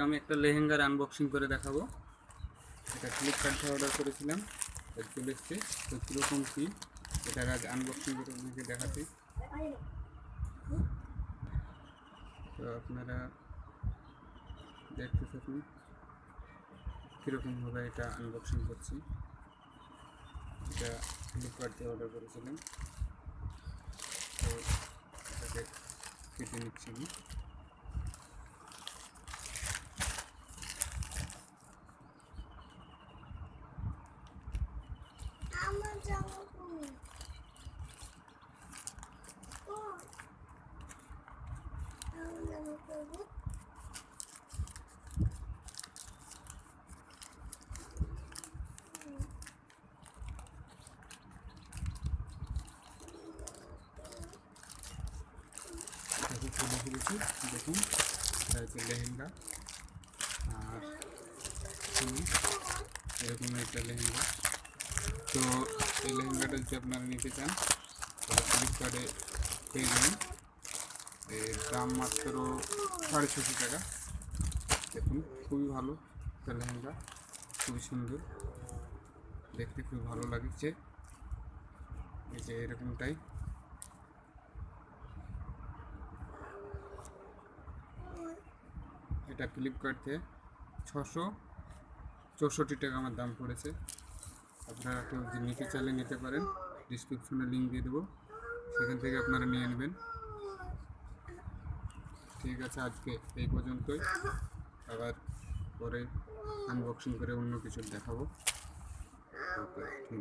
আমি একটা লেহেঙ্গার আনবক্সিং করে দেখাবো। এটা ফ্লিপকার্ট থেকে অর্ডার করেছিলাম, চলে এসছে। তো কীরকম কী এটার আজ আনবক্সিং করে আপনাকে দেখাচ্ছি। তো আপনারা দেখতে থাকুন কীরকমভাবে এটা আনবক্সিং করছি। এটা ফ্লিপকার্ট থেকে অর্ডার করেছিলাম, তো এটাকে কেটে নিচ্ছি আমি। খুলে ফেলেছি, দেখুন এটা হচ্ছে লেহেঙ্গা। আর এরকম একটা লেহেঙ্গা। তো এই লেহেঙ্গাটা যদি আপনারা নিতে চান তাহলে ফ্লিপকার্টে পেয়ে যাবেন। এর দাম মাত্র 650 টাকা। দেখুন খুবই ভালো একটা লেহেঙ্গা, খুবই সুন্দর, দেখতে খুব ভালো লাগছে। এই যে এরকমটাই। এটা ফ্লিপকার্ট থেকে 664 টাকা আমার দাম পড়েছে। আপনারা কেউ যদি নিতে চাইলে নিতে পারেন, ডিসক্রিপশনে লিঙ্ক দিয়ে দেবো, সেখান থেকে আপনারা নিয়ে নেবেন। ঠিক আছে, আজকে এই পর্যন্তই। আবার পরে আনবক্সিং করে অন্য কিছু দেখাবো। ওকে, ঠিক।